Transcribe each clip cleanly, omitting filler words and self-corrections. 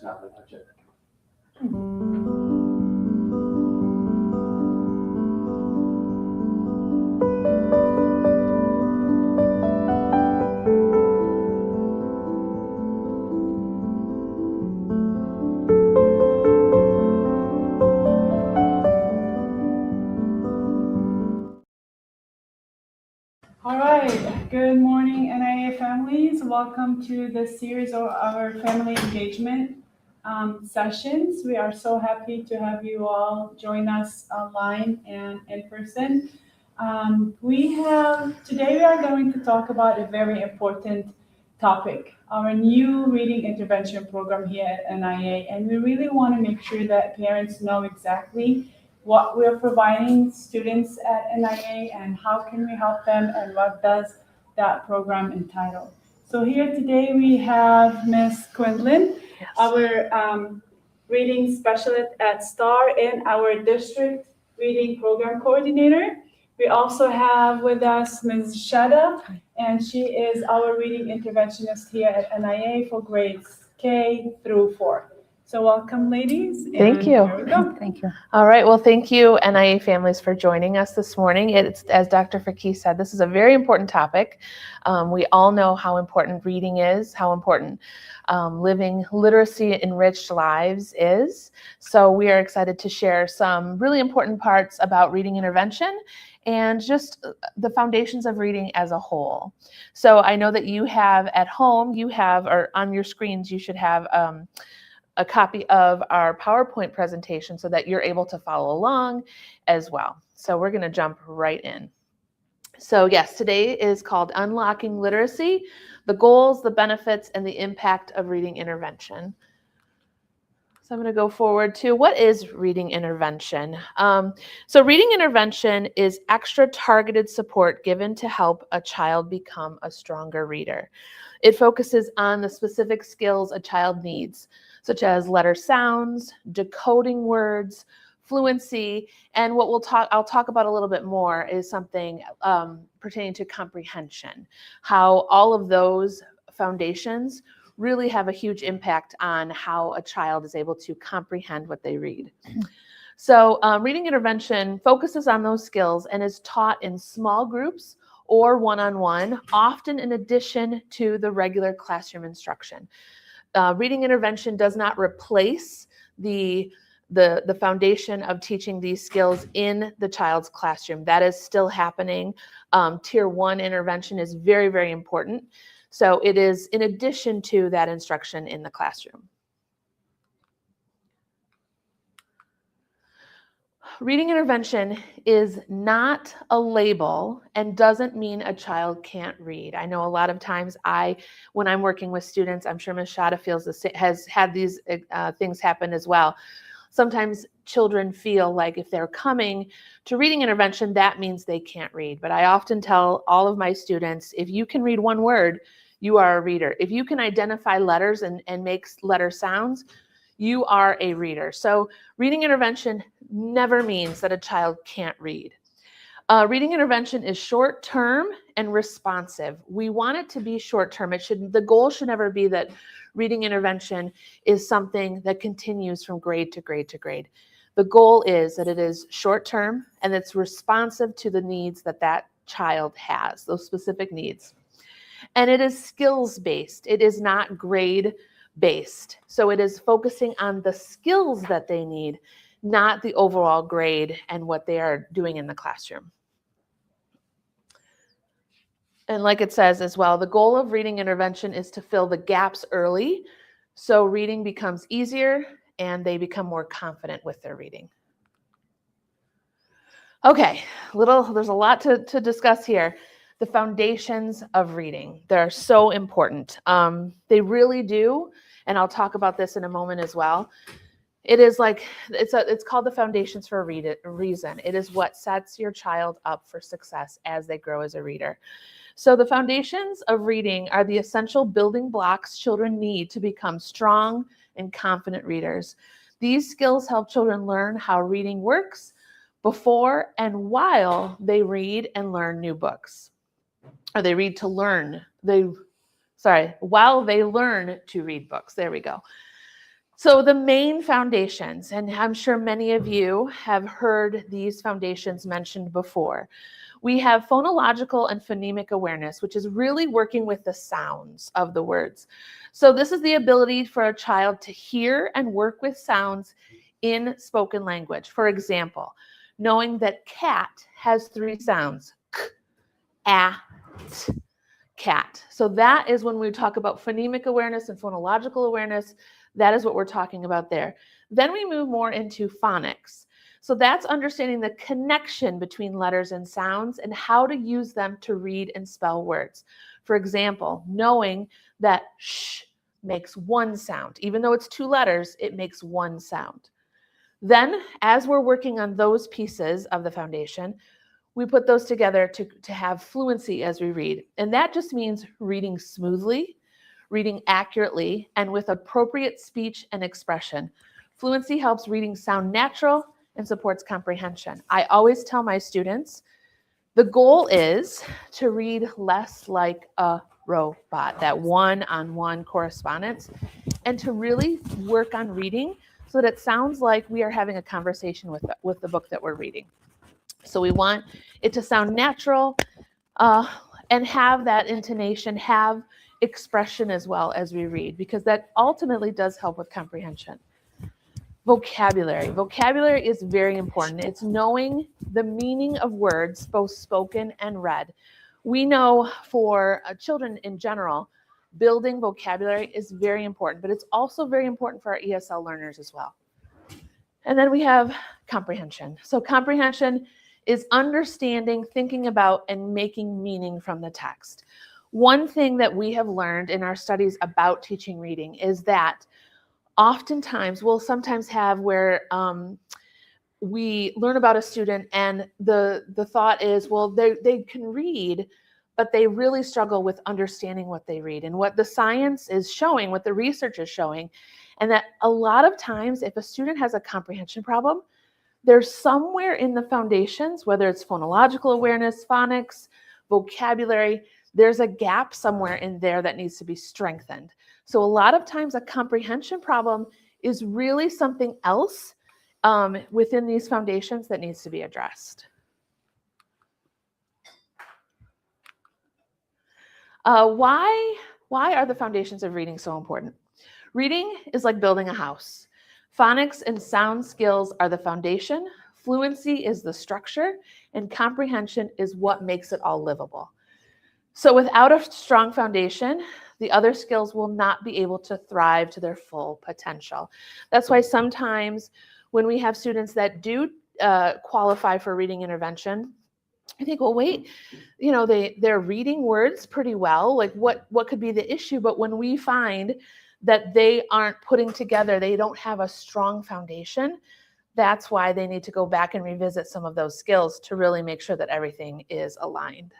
not going to touch it. All right, good morning, NIA families. Welcome to the series of our family engagement sessions. We are so happy to have you all join us online and in person. Today we are going to talk about a very important topic, our new reading intervention program here at NIA. And we really want to make sure that parents know exactly what we're providing students at NIA and how can we help them and what does that program entitle. So here today we have Ms. Quinlan, our reading specialist at STAR and our district reading program coordinator. We also have with us Ms. Shadda, and she is our reading interventionist here at NIA for grades K through 4. So welcome, ladies. Thank you. Here we go. Thank you. All right. Well, thank you, NIA families, for joining us this morning. It's, as Dr. Fakih said, this is a very important topic. We all know how important reading is, how important living literacy-enriched lives is. So we are excited to share some really important parts about reading intervention and just the foundations of reading as a whole. So I know that you have at home, or on your screens, you should have a copy of our PowerPoint presentation so that you're able to follow along as well. So we're going to jump right in. So yes, today is called Unlocking Literacy, the Goals, the Benefits, and the Impact of Reading Intervention. So I'm going to go forward to what is reading intervention. So reading intervention is extra targeted support given to help a child become a stronger reader. It focuses on the specific skills a child needs, such as letter sounds, decoding words, fluency, and what I'll talk about a little bit more is something pertaining to comprehension, how all of those foundations really have a huge impact on how a child is able to comprehend what they read. So reading intervention focuses on those skills and is taught in small groups or one-on-one, often in addition to the regular classroom instruction. Reading intervention does not replace the foundation of teaching these skills in the child's classroom. That is still happening. Tier 1 intervention is very, very important. So it is in addition to that instruction in the classroom. Reading intervention is not a label and doesn't mean a child can't read. I know a lot of times when I'm working with students, I'm sure Ms. Shadda has had these things happen as well. Sometimes children feel like if they're coming to reading intervention, that means they can't read. But I often tell all of my students, if you can read one word, you are a reader. If you can identify letters and make letter sounds, you are a reader. So reading intervention never means that a child can't read. Reading intervention is short-term and responsive. We want it to be short-term. The goal should never be that reading intervention is something that continues from grade to grade to grade. The goal is that it is short-term and it's responsive to the needs that that child has, those specific needs. And it is skills-based. It is not grade-based. So it is focusing on the skills that they need, not the overall grade and what they are doing in the classroom. And like it says as well, the goal of reading intervention is to fill the gaps early so reading becomes easier and they become more confident with their reading. Okay, there's a lot to discuss here. The foundations of reading, they're so important. They really do, and I'll talk about this in a moment as well. It is like, it's called the foundations for a reason. It is what sets your child up for success as they grow as a reader. So the foundations of reading are the essential building blocks children need to become strong and confident readers. These skills help children learn how reading works before and while they read and learn new books. Or they read to learn. While they learn to read books. There we go. So the main foundations, and I'm sure many of you have heard these foundations mentioned before. We have phonological and phonemic awareness, which is really working with the sounds of the words. So this is the ability for a child to hear and work with sounds in spoken language. For example, knowing that cat has 3 sounds, k, a, t, cat. So that is when we talk about phonemic awareness and phonological awareness. That is what we're talking about there. Then we move more into phonics. So that's understanding the connection between letters and sounds and how to use them to read and spell words. For example, knowing that sh makes 1 sound. Even though it's 2 letters, it makes 1 sound. Then, as we're working on those pieces of the foundation, we put those together to have fluency as we read. And that just means reading smoothly, reading accurately, and with appropriate speech and expression. Fluency helps reading sound natural and supports comprehension. I always tell my students, the goal is to read less like a robot, that one-on-one correspondence, and to really work on reading so that it sounds like we are having a conversation with the book that we're reading. So we want it to sound natural and have that intonation, have expression as well as we read, because that ultimately does help with comprehension. Vocabulary. Vocabulary is very important. It's knowing the meaning of words, both spoken and read. We know for children in general, building vocabulary is very important, but it's also very important for our ESL learners as well. And then we have comprehension. So comprehension is understanding, thinking about, and making meaning from the text. One thing that we have learned in our studies about teaching reading is that oftentimes we'll sometimes have where we learn about a student and the thought is, well, they can read, but they really struggle with understanding what they read. And what the science is showing, what the research is showing, and that a lot of times if a student has a comprehension problem, there's somewhere in the foundations, whether it's phonological awareness, phonics, vocabulary, there's a gap somewhere in there that needs to be strengthened. So a lot of times a comprehension problem is really something else within these foundations that needs to be addressed. Why are the foundations of reading so important? Reading is like building a house. Phonics and sound skills are the foundation, fluency is the structure, and comprehension is what makes it all livable. So without a strong foundation, the other skills will not be able to thrive to their full potential. That's why sometimes when we have students that do qualify for reading intervention, I think, well, wait, you know, they're reading words pretty well, like what could be the issue? But when we find that they aren't putting together, they don't have a strong foundation, that's why they need to go back and revisit some of those skills to really make sure that everything is aligned.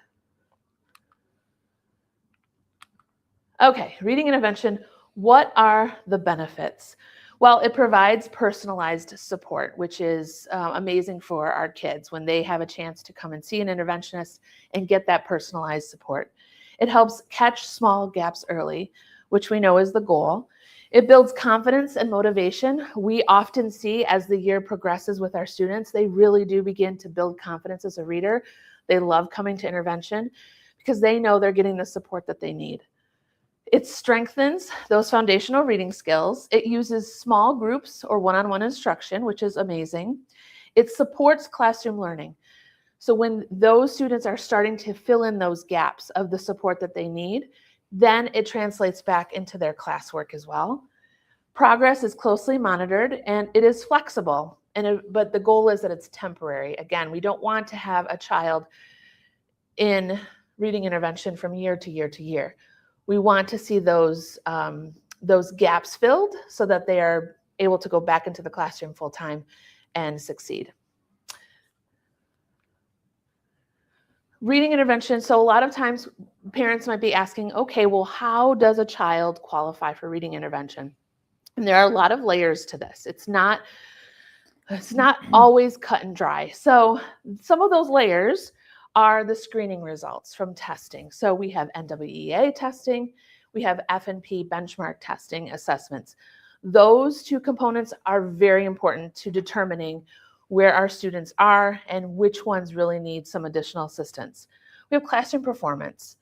Okay, reading intervention, what are the benefits? Well, it provides personalized support, which is amazing for our kids when they have a chance to come and see an interventionist and get that personalized support. It helps catch small gaps early, which we know is the goal. It builds confidence and motivation. We often see as the year progresses with our students, they really do begin to build confidence as a reader. They love coming to intervention because they know they're getting the support that they need. It strengthens those foundational reading skills. It uses small groups or one-on-one instruction, which is amazing. It supports classroom learning. So when those students are starting to fill in those gaps of the support that they need, then it translates back into their classwork as well. Progress is closely monitored and it is flexible, but the goal is that it's temporary. Again, we don't want to have a child in reading intervention from year to year to year. We want to see those gaps filled so that they are able to go back into the classroom full time and succeed. Reading intervention, so a lot of times parents might be asking, okay, well, how does a child qualify for reading intervention? And there are a lot of layers to this. It's not always cut and dry. So some of those layers are the screening results from testing. So we have NIA testing, we have F&P benchmark testing assessments. Those two components are very important to determining where our students are and which ones really need some additional assistance. We have classroom performance,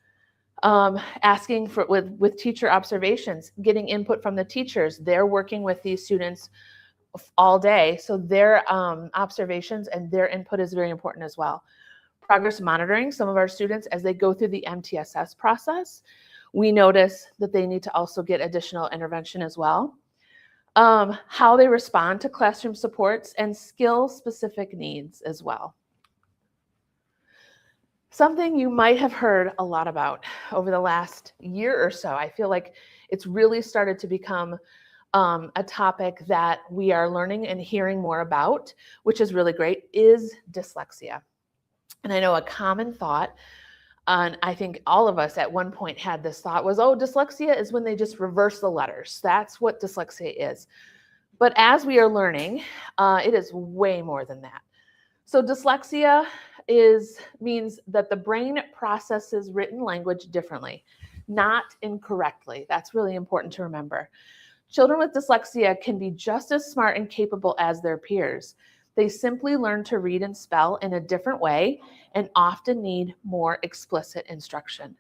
asking for with teacher observations, getting input from the teachers. They're working with these students all day, so their observations and their input is very important as well. Progress monitoring, some of our students, as they go through the MTSS process, we notice that they need to also get additional intervention as well. How they respond to classroom supports and skill-specific needs as well. Something you might have heard a lot about over the last year or so, I feel like it's really started to become a topic that we are learning and hearing more about, which is really great, is dyslexia. And I know a common thought, and I think all of us at one point had this thought was, oh, dyslexia is when they just reverse the letters. That's what dyslexia is. But as we are learning, it is way more than that. So dyslexia means that the brain processes written language differently, not incorrectly. That's really important to remember. Children with dyslexia can be just as smart and capable as their peers. They simply learn to read and spell in a different way and often need more explicit instruction.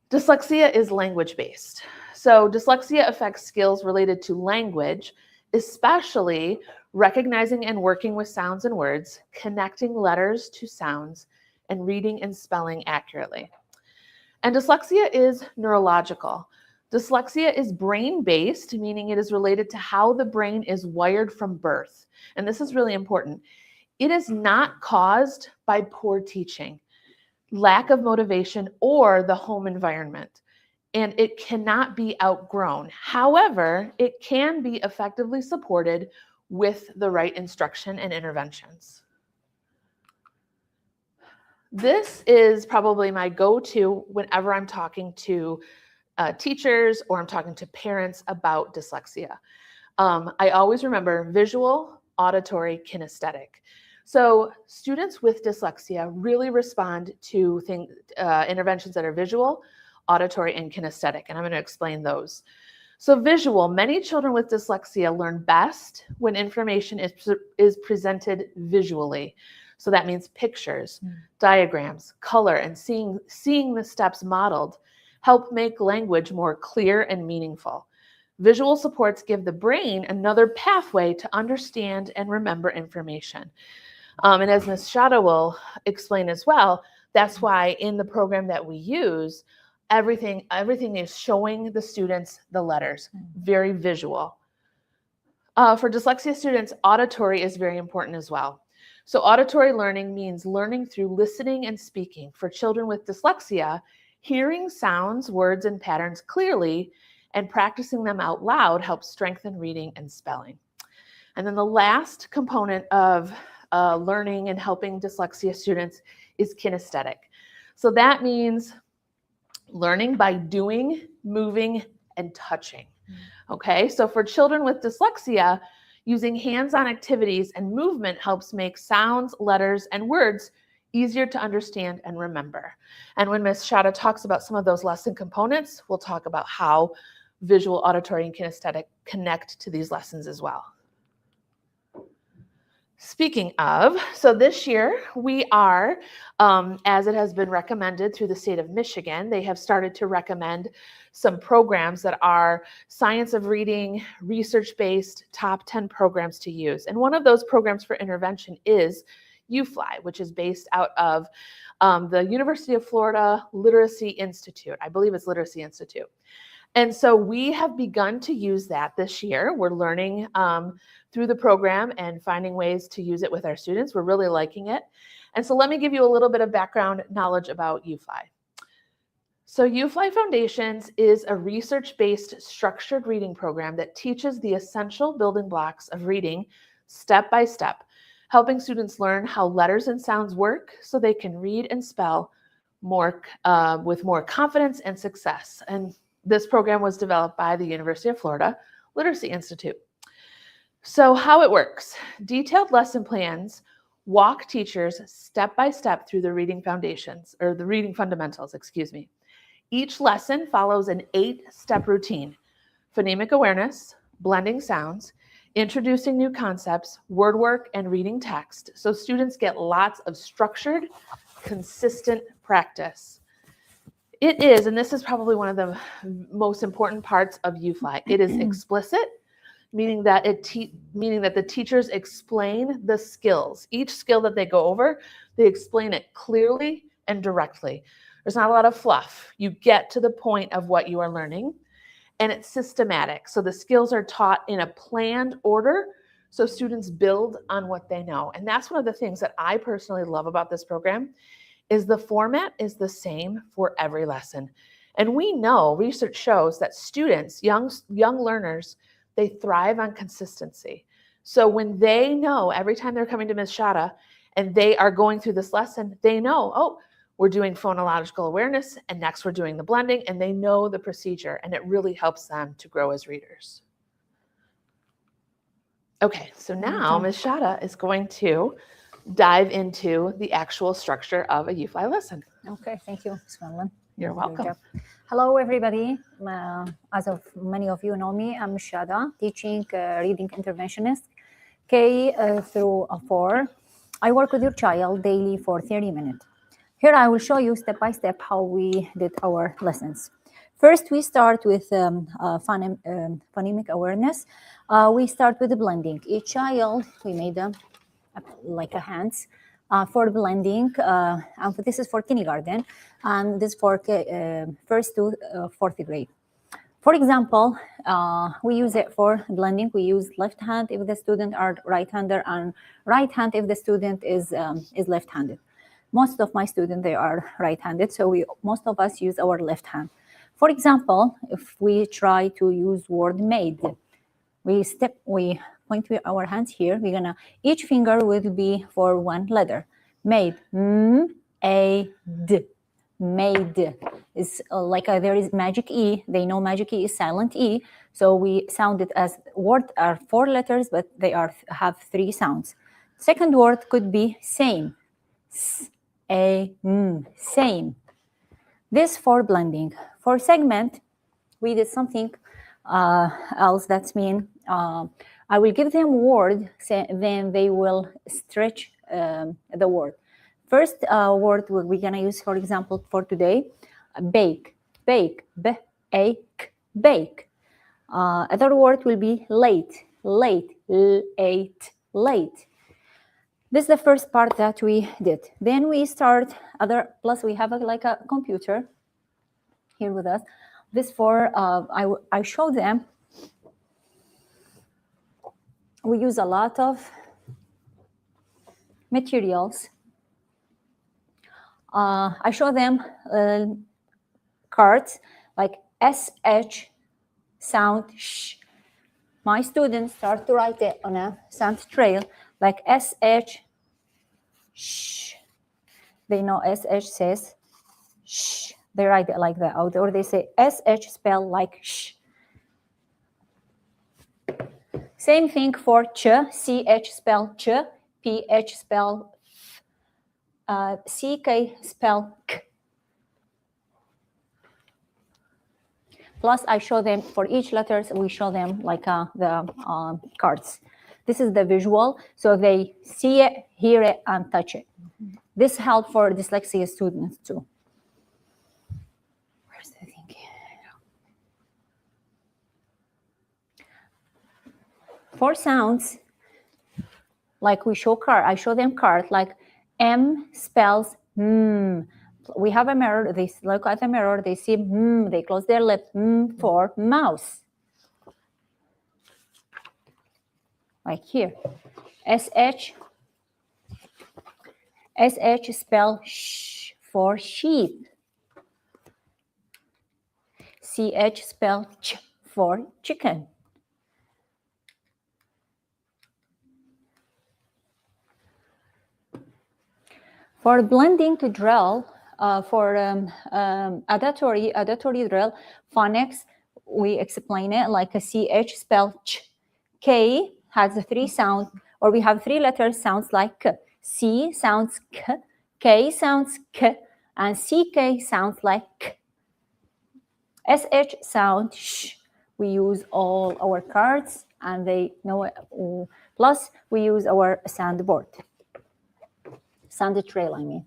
Dyslexia is language-based. So dyslexia affects skills related to language, especially recognizing and working with sounds and words, connecting letters to sounds, and reading and spelling accurately. And dyslexia is neurological. Dyslexia is brain-based, meaning it is related to how the brain is wired from birth. And this is really important. It is not caused by poor teaching, lack of motivation, or the home environment. And it cannot be outgrown. However, it can be effectively supported with the right instruction and interventions. This is probably my go-to whenever I'm talking to teachers or I'm talking to parents about dyslexia. I always remember visual, auditory, kinesthetic. So students with dyslexia really respond to interventions that are visual, auditory, and kinesthetic, and I'm going to explain those. So visual, many children with dyslexia learn best when information is presented visually. So that means pictures, diagrams, color, and seeing the steps modeled help make language more clear and meaningful. Visual supports give the brain another pathway to understand and remember information. And as Ms. Shadda will explain as well, that's why in the program that we use, everything is showing the students the letters, very visual. For dyslexia students, auditory is very important as well. So auditory learning means learning through listening and speaking. For children with dyslexia, hearing sounds, words, and patterns clearly and practicing them out loud helps strengthen reading and spelling. And then the last component of learning and helping dyslexia students is kinesthetic. So that means learning by doing, moving, and touching. Okay, so for children with dyslexia, using hands-on activities and movement helps make sounds, letters, and words easier to understand and remember. And when Ms. Shadda talks about some of those lesson components, we'll talk about how visual, auditory, and kinesthetic connect to these lessons as well. Speaking of, so this year we are, as it has been recommended through the state of Michigan, they have started to recommend some programs that are science of reading, research-based top 10 programs to use. And one of those programs for intervention is UFly, which is based out of the University of Florida Literacy Institute. I believe it's Literacy Institute. And so we have begun to use that this year. We're learning through the program and finding ways to use it with our students. We're really liking it. And so let me give you a little bit of background knowledge about UFly. So UFly Foundations is a research-based structured reading program that teaches the essential building blocks of reading step by step, helping students learn how letters and sounds work so they can read and spell with more confidence and success. And this program was developed by the University of Florida Literacy Institute. So how it works, detailed lesson plans walk teachers step by step through the reading foundations, or the reading fundamentals, excuse me. Each lesson follows an 8-step routine: phonemic awareness, blending sounds, introducing new concepts, word work, and reading text. So students get lots of structured, consistent practice. It is, and this is probably one of the most important parts of UFly, it is explicit, meaning that the teachers explain the skills. Each skill that they go over, they explain it clearly and directly. There's not a lot of fluff. You get to the point of what you are learning, and it's systematic. So the skills are taught in a planned order, so students build on what they know. And that's one of the things that I personally love about this program, is the format is the same for every lesson. And we know, research shows that students, young learners, they thrive on consistency. So when they know every time they're coming to Ms. Shadda and they are going through this lesson, they know, oh, we're doing phonological awareness, and next we're doing the blending, and they know the procedure, and it really helps them to grow as readers. Okay, so now Ms. Shadda is going to dive into the actual structure of a UFly lesson. Okay, thank you, Ms. Quinlan. You're welcome. Hello, everybody. As of many of you know me, I'm Shadda, teaching reading interventionist, K through 4. I work with your child daily for 30 minutes. Here I will show you step by step how we did our lessons. First, we start with phonemic awareness. We start with the blending. Each child, we made them like a hands for blending. And this is for kindergarten, and this for first to fourth grade. For example, we use it for blending. We use left hand if the student are right-hander, and right hand if the student is left-handed. Most of my students, they are right-handed, so most of us use our left hand. For example, if we try to use word made, we point with our hands here. We're gonna, each finger will be for one letter. Made, M-A-D, made. It's like there is magic E. They know magic E is silent E, so we sound it as word are 4 letters, but they have 3 sounds. Second word could be same, same. This for blending. For segment, we did something else. That's mean I will give them word, then they will stretch the word. First word we're gonna use, for example, for today, bake, bake, bake, bake. Other word will be late, late, late, late. This is the first part that we did. Then we start plus we have like a computer here with us. This for, I show them, we use a lot of materials. I show them cards like SH, sound sh. My students start to write it on a sound trail like SH, sh. They know SH says sh. They write it like that, or they say SH spell like sh. Same thing for ch, CH spell ch, PH spell CK spell k. Plus, I show them for each letters, we show them like the cards. This is the visual, so they see it, hear it, and touch it. This helps for dyslexia students too. Where's the thing? For sounds, like we show card, I show them card, like M spells mm. We have a mirror, they look at the mirror, they see mm, they close their lip, for mouse. Like here, SH spell sh for sheep. CH spell ch for chicken. For blending to drill, for auditory drill, phonics, we explain it like a CH spell ch. K has a 3 sound, or we have 3 letters sounds like k. C sounds k, K sounds k, and CK sounds like k. SH sound sh. we use all our cards and they know it. Plus, we use our sand board. Sand trail, I mean.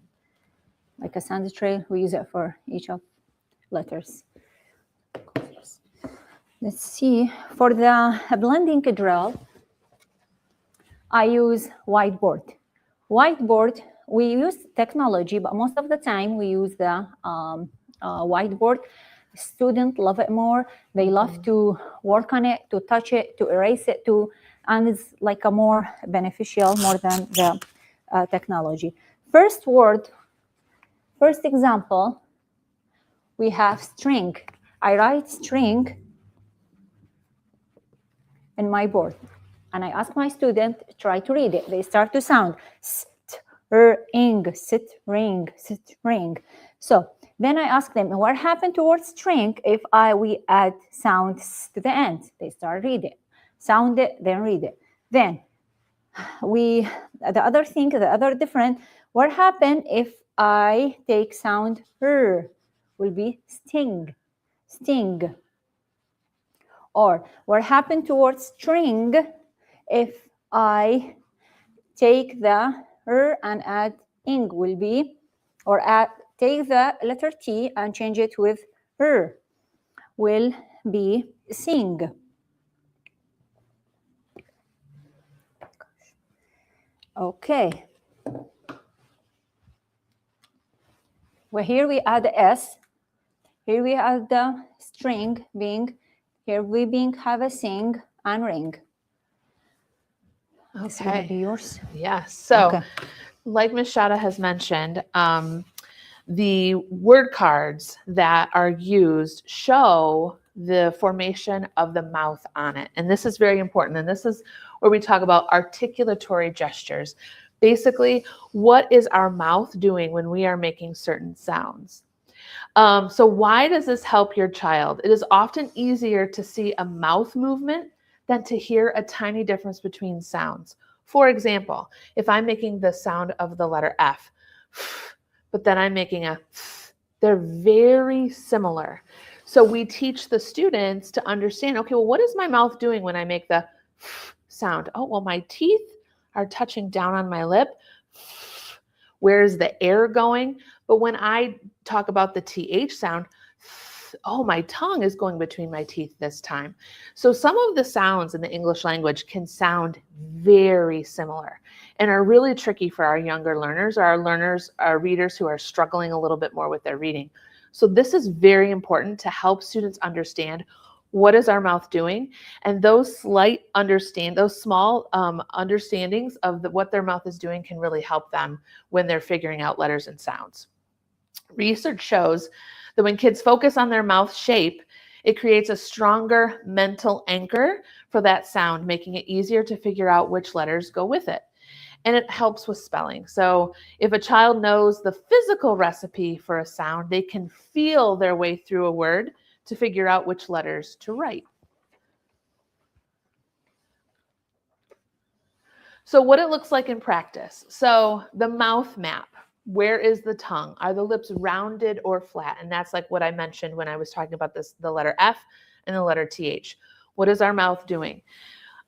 Like a sand trail, we use it for each of letters. Let's see. For the blending drill, I use whiteboard. Whiteboard, we use technology, but most of the time we use the whiteboard. Students love it more. They love to work on it, to touch it, to erase it, and it's like a more beneficial more than the technology. First word, first example, we have string. I write string in my board, and I ask my student try to read it. They start to sound ing, sit, ring, sit, ring. So then I ask them, what happened to word string if we add sounds to the end? They start read it, sound it, then read it. Then the other thing, the other different, what happened if I take sound will be sting, sting. Or what happened towards string if I take the and add ing will be, or take the letter T and change it with will be sing. Okay. Well, here we add the S. Here we add the string being, here we have a sing and ring. Okay. This will be yours. Yes. So, okay. Like Ms. Shadda has mentioned, the word cards that are used show the formation of the mouth on it. And this is very important. And this is where we talk about articulatory gestures. Basically, what is our mouth doing when we are making certain sounds? So why does this help your child? It is often easier to see a mouth movement than to hear a tiny difference between sounds. For example, if I'm making the sound of the letter F, but then I'm making a, they're very similar. So we teach the students to understand, okay, well, what is my mouth doing when I make the sound? Oh, well, my teeth are touching down on my lip. Where's the air going? But when I talk about the TH sound, oh, my tongue is going between my teeth this time. So some of the sounds in the English language can sound very similar and are really tricky for our younger learners, or our readers who are struggling a little bit more with their reading. So this is very important to help students understand what is our mouth doing, and those small understandings of what their mouth is doing can really help them when they're figuring out letters and sounds. Research shows that when kids focus on their mouth shape, it creates a stronger mental anchor for that sound, making it easier to figure out which letters go with it. And it helps with spelling. So if a child knows the physical recipe for a sound, they can feel their way through a word to figure out which letters to write. So what it looks like in practice. So the mouth map. Where is the tongue? Are the lips rounded or flat? And that's like what I mentioned when I was talking about the letter F and the letter TH. What is our mouth doing?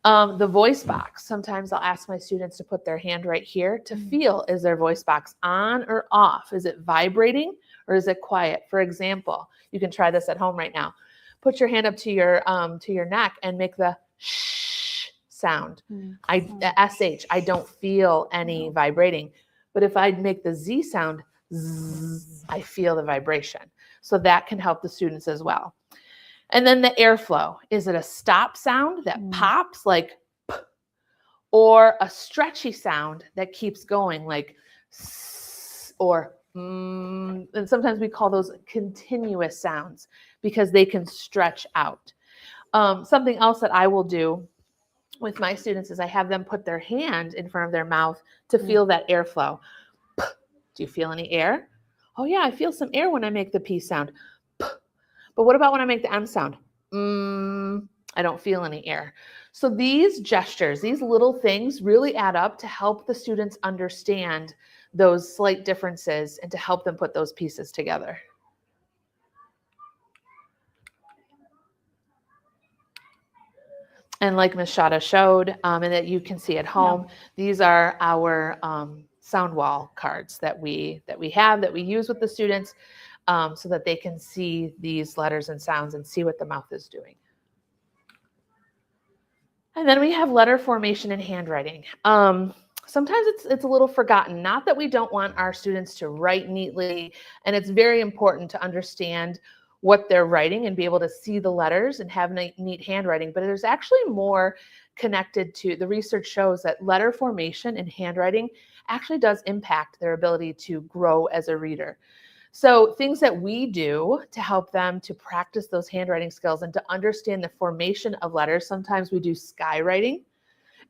The voice box. Sometimes I'll ask my students to put their hand right here to feel, is their voice box on or off? Is it vibrating or is it quiet? For example, you can try this at home right now. Put your hand up to your neck and make the shh sound. SH, I don't feel any vibrating. But if I make the Z sound, zzz, I feel the vibration. So that can help the students as well. And then the airflow. Is it a stop sound that pops like p, or a stretchy sound that keeps going like s, or and sometimes we call those continuous sounds because they can stretch out. Something else that I will do with my students is I have them put their hand in front of their mouth to feel that airflow. Do you feel any air? Oh yeah, I feel some air when I make the P sound. But what about when I make the M sound? I don't feel any air. So these gestures, these little things really add up to help the students understand those slight differences and to help them put those pieces together. And like Ms. Shadda showed, and that you can see at home, these are our sound wall cards that we use with the students so that they can see these letters and sounds and see what the mouth is doing. And then we have letter formation and handwriting. Sometimes it's a little forgotten. Not that we don't want our students to write neatly, and it's very important to understand what they're writing and be able to see the letters and have neat handwriting, but there's actually more connected to, the research shows that letter formation and handwriting actually does impact their ability to grow as a reader. So things that we do to help them to practice those handwriting skills and to understand the formation of letters, sometimes we do skywriting,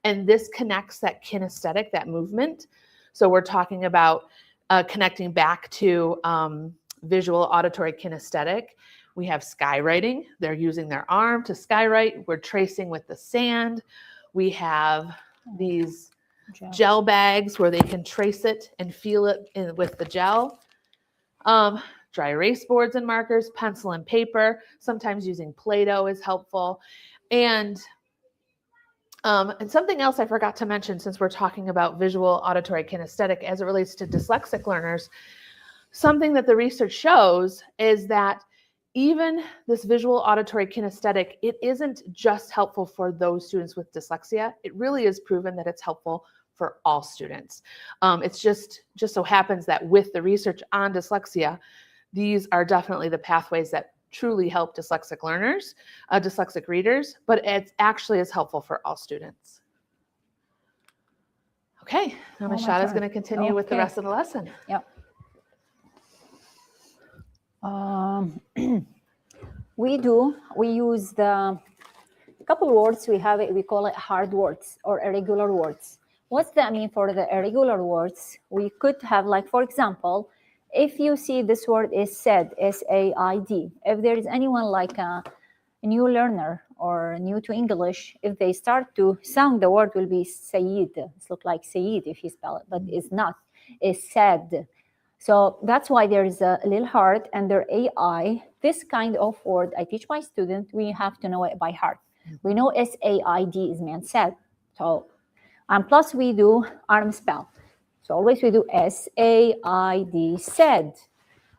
and this connects that kinesthetic, that movement. So we're talking about connecting back to visual, auditory, kinesthetic. We have skywriting. They're using their arm to skywrite. We're tracing with the sand. We have these gel bags where they can trace it and feel it with the gel. Dry erase boards and markers, pencil and paper. Sometimes using Play-Doh is helpful. And something else I forgot to mention, since we're talking about visual, auditory, kinesthetic as it relates to dyslexic learners, something that the research shows is that even this visual, auditory, kinesthetic, it isn't just helpful for those students with dyslexia. It really is proven that it's helpful for all students. It's just so happens that with the research on dyslexia, these are definitely the pathways that truly help dyslexic learners, dyslexic readers, but it actually is helpful for all students. Okay, now Ms. Shadda is going to continue with the rest of the lesson. Yep. We use the couple words we have, we call it hard words or irregular words. What's that mean for the irregular words? We could have, like, for example, if you see this word is said, S-A-I-D, if there is anyone like a new learner or new to English, if they start to sound, the word will be Sayyid. It's look like Sayyid if you spell it, but it's not. It's said. So that's why there is a little heart under AI. This kind of word I teach my students, we have to know it by heart. We know S-A-I-D is man said. So, and plus we do arm spell. So always we do S-A-I-D, said.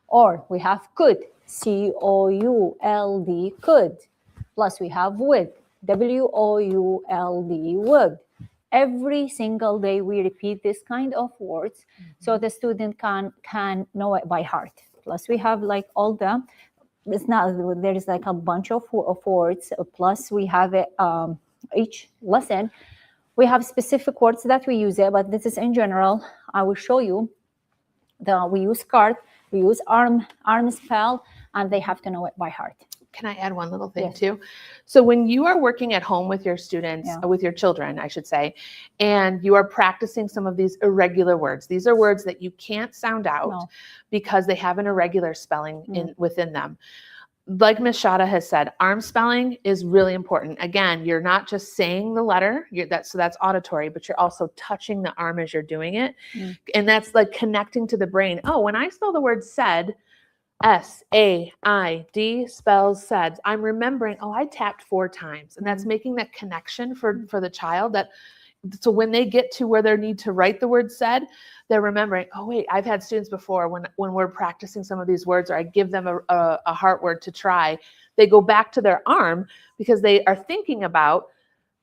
Or we have could, C-O-U-L-D, could. Plus we have would, W-O-U-L-D, would. Every single day we repeat this kind of words so the student can know it by heart. Plus we have like all the, it's not, there is like a bunch of words. Plus we have it, each lesson, we have specific words that we use it, but this is in general. I will show you. We use card, we use arm spell, and they have to know it by heart. Can I add one little thing too? So when you are working at home with your students, with your children, I should say, and you are practicing some of these irregular words, these are words that you can't sound out because they have an irregular spelling within them. Like Ms. Shadda has said, arm spelling is really important. Again, you're not just saying the letter, so that's auditory, but you're also touching the arm as you're doing it. And that's like connecting to the brain. Oh, when I spell the word said, S-A-I-D spells said, I'm remembering, oh, I tapped 4 times. And that's making that connection for the child, that so when they get to where they need to write the word said, they're remembering, oh, wait, I've had students before when we're practicing some of these words, or I give them a heart word to try, they go back to their arm because they are thinking about,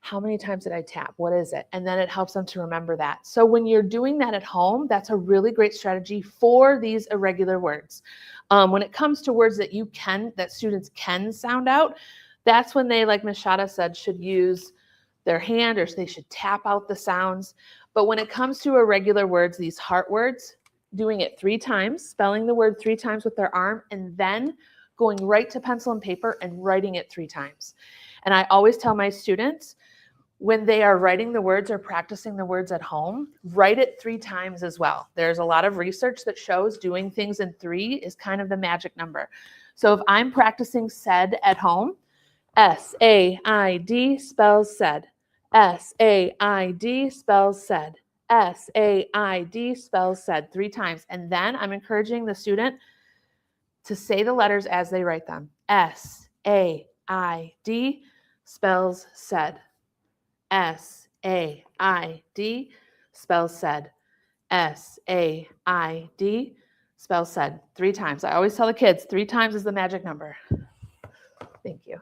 how many times did I tap? What is it? And then it helps them to remember that. So when you're doing that at home, that's a really great strategy for these irregular words. When it comes to words that that students can sound out, that's when they, like Ms. Shadda said, should use their hand, or they should tap out the sounds. But when it comes to irregular words, these heart words, doing it 3 times, spelling the word 3 times with their arm, and then going right to pencil and paper and writing it 3 times. And I always tell my students, when they are writing the words or practicing the words at home, write it 3 times as well. There's a lot of research that shows doing things in 3 is kind of the magic number. So if I'm practicing said at home, S-A-I-D spells said. S-A-I-D spells said. S-A-I-D spells said 3 times. And then I'm encouraging the student to say the letters as they write them. S-A-I-D spells said. S-A-I-D spells said. S-A-I-D spells said 3 times. I always tell the kids 3 times is the magic number. Thank you.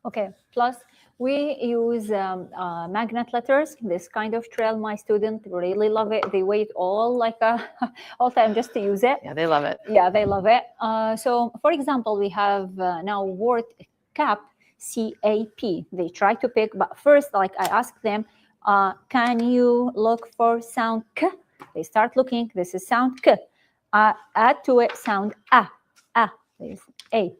Okay, plus we use magnet letters, this kind of trail. My students really love it. They wait all time just to use it. Yeah, they love it. Yeah, they love it. So for example, we have now word cap, C-A-P. They try to pick, but first, like I ask them, can you look for sound K? They start looking, this is sound K. Add to it sound A, there's A.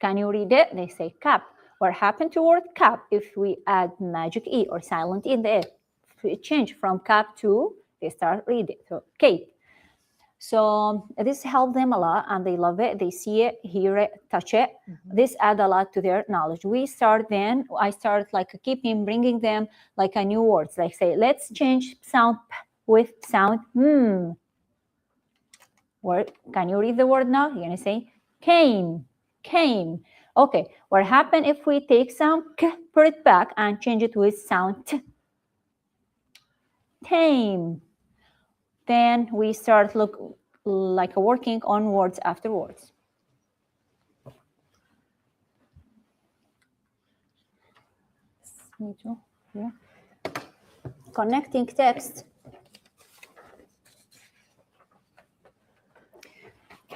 Can you read it? They say cap. What happened to word cap if we add magic E or silent E in there? It change from cap to, they start reading, so cape. So this helped them a lot and they love it. They see it, hear it, touch it. Mm-hmm. This add a lot to their knowledge. I start bringing them like a new words. Like say, let's change sound P with sound Word. Can you read the word now? You're gonna say came. Okay, what happened if we take sound K, put it back and change it with sound T? Tame. Then we start working on words after words. Yeah. Connecting text.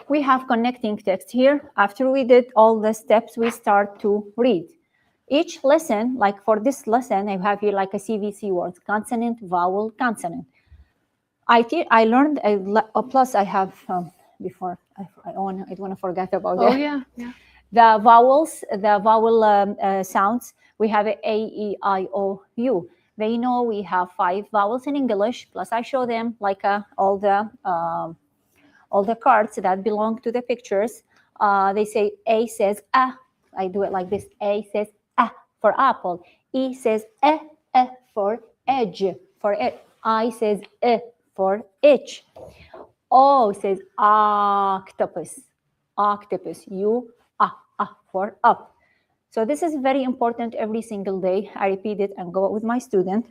We have connecting text here. After we did all the steps, we start to read. Each lesson, like for this lesson, I have here like a CVC words, consonant, vowel, consonant. I learned, plus I have, before, I don't want to forget about that. Oh, yeah. The vowels, the vowel sounds, we have A, E, I, O, U. They know we have 5 vowels in English, plus I show them like all the cards that belong to the pictures. They say A says A. I do it like this. A says A for apple. E says for edge. For it. I says for itch. O says octopus. Octopus. U for up. So this is very important every single day. I repeat it and go with my student.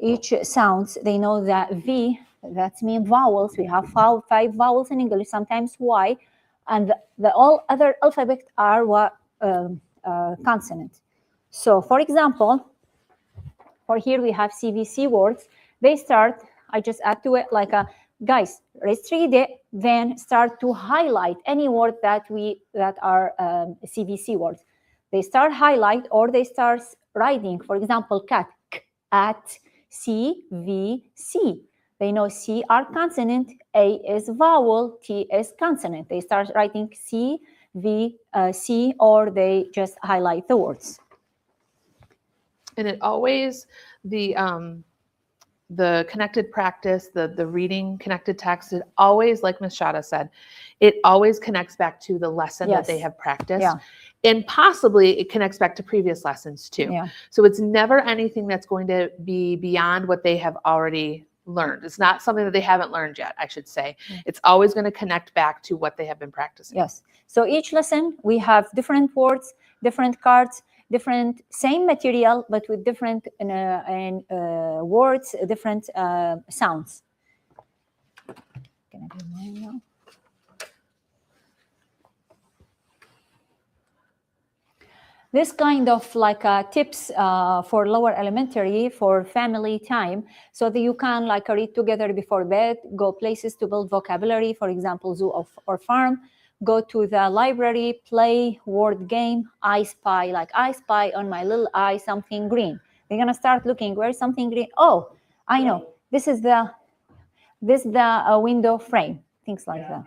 Each sounds, they know that V, that's mean vowels. We have 5 vowels in English, sometimes Y, and the all other alphabet are consonant. So for example, for here we have CVC words. They start, I just add to it like guys, let's read it, then start to highlight any word that are CVC words. They start highlight or they start writing. For example, cat, k, at, C, V, C. They know C are consonant, A is vowel, T is consonant. They start writing C, V, C, or they just highlight the words. And it always, the connected practice, the reading connected text, it always, like Ms. Shadda said, it always connects back to the lesson that they have practiced. Yeah. And possibly it connects back to previous lessons too. Yeah. So it's never anything that's going to be beyond what they have already learned. It's not something that they haven't learned yet, I should say. Yeah. It's always going to connect back to what they have been practicing. Yes. So each lesson, we have different words, different cards, different, same material, but with different words, different sounds. Can I do mine now? This kind of like tips for lower elementary for family time, so that you can like read together before bed, go places to build vocabulary, for example, zoo or farm, go to the library, play word game, I spy, like I spy on my little eye something green. They're gonna start looking, where's something green? Oh, I know, this is the window frame, things like that.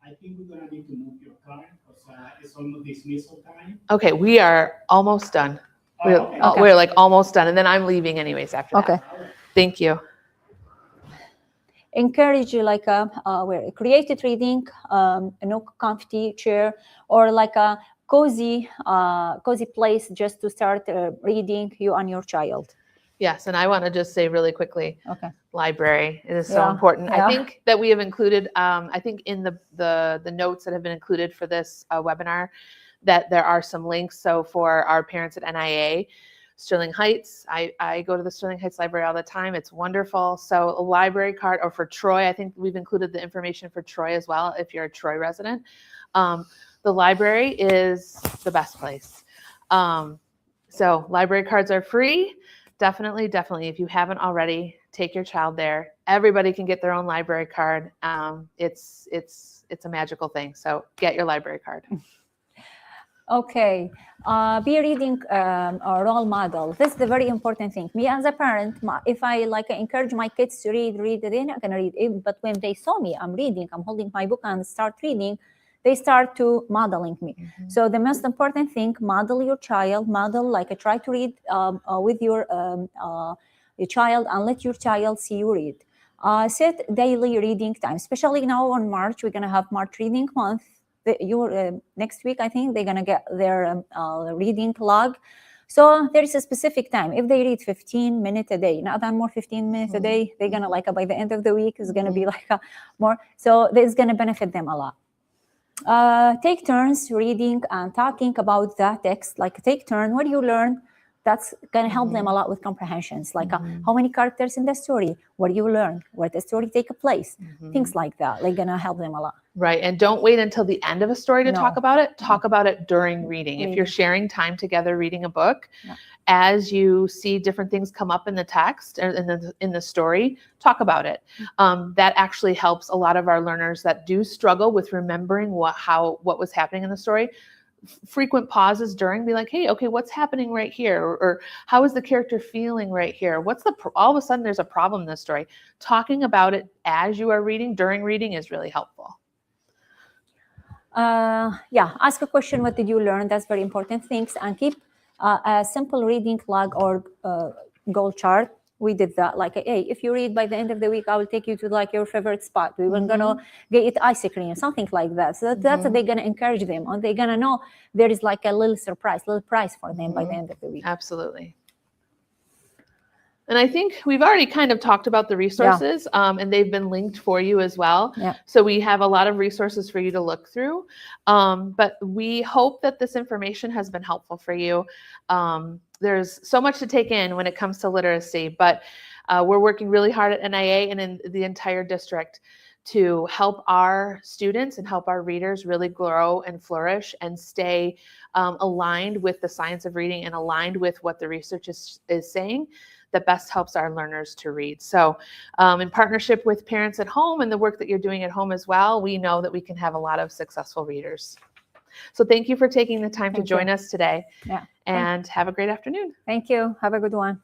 I think we're gonna need to move your car because it's almost dismissal time. Okay, we are almost done. Okay. We're like almost done, and then I'm leaving anyways after that. Okay. Thank you. Encourage like creative reading, no comfy chair, or like a cozy place just to start reading you and your child. Yes, and I want to just say really quickly, okay, library, it is so important. Yeah. I think that we have included, I think in the notes that have been included for this webinar, that there are some links. So for our parents at NIA, Sterling Heights, I go to the Sterling Heights Library all the time. It's wonderful. So a library card, or for Troy, I think we've included the information for Troy as well, if you're a Troy resident. The library is the best place. So library cards are free. Definitely, if you haven't already, take your child there. Everybody can get their own library card. It's a magical thing. So get your library card. Okay, be a reading a role model. This is the very important thing. Me as a parent, if I encourage my kids to read, they're not gonna read it. But when they saw me, I'm reading, I'm holding my book and start reading, they start to modeling me. So the most important thing, model your child, try to read with your child and let your child see you read. Set daily reading time, especially now on March, we're gonna have March Reading Month. Next week, I think they're gonna get their reading log. So there is a specific time. If they read 15 minutes a day, not that more 15 minutes a day, they're gonna by the end of the week, it's gonna be more. So this is gonna benefit them a lot. Take turns reading and talking about that text. Take turn. What do you learn? That's going to help them a lot with comprehensions. How many characters in the story? What do you learn? Where the story take place? Things like that. Going to help them a lot. Right. And don't wait until the end of a story to talk about it. Talk about it during reading. If you're sharing time together reading a book, as you see different things come up in the text or in the story, talk about it. That actually helps a lot of our learners that do struggle with remembering what was happening in the story. Frequent pauses during, be like, hey, okay, what's happening right here? Or how is the character feeling right here? All of a sudden there's a problem in the story. Talking about it as you are reading, during reading, is really helpful. Ask a question, what did you learn? That's very important things. And keep a simple reading log or goal chart. We did that. Hey, if you read by the end of the week, I will take you to your favorite spot. We were gonna get ice cream, something like that. So that's they're gonna encourage them, and they're gonna know there is a little prize for them by the end of the week. Absolutely. And I think we've already kind of talked about the resources, and they've been linked for you as well. Yeah. So we have a lot of resources for you to look through. But we hope that this information has been helpful for you. There's so much to take in when it comes to literacy, but we're working really hard at NIA and in the entire district to help our students and help our readers really grow and flourish and stay aligned with the science of reading and aligned with what the research is saying that best helps our learners to read. So in partnership with parents at home and the work that you're doing at home as well, we know that we can have a lot of successful readers. So thank you for taking the time to join us today. Yeah. And have a great afternoon. Thank you. Have a good one.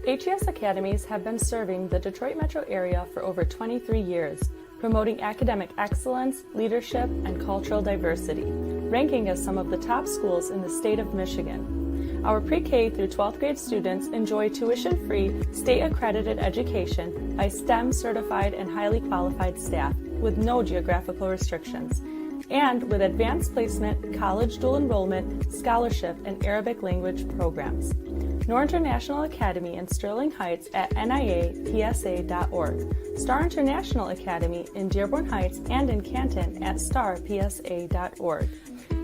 HES Academies have been serving the Detroit metro area for over 23 years, promoting academic excellence, leadership, and cultural diversity, ranking as some of the top schools in the state of Michigan. Our pre-K through 12th grade students enjoy tuition-free, state-accredited education by STEM certified and highly qualified staff with no geographical restrictions, and with advanced placement, college dual enrollment, scholarship, and Arabic language programs. Noor International Academy in Sterling Heights at NIAPSA.org. Star International Academy in Dearborn Heights and in Canton at StarPSA.org.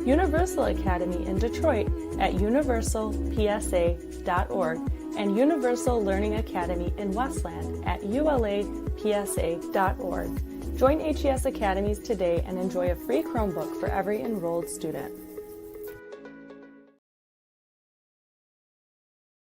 Universal Academy in Detroit at UniversalPSA.org. And Universal Learning Academy in Westland at ULAPSA.org. Join HES Academies today and enjoy a free Chromebook for every enrolled student.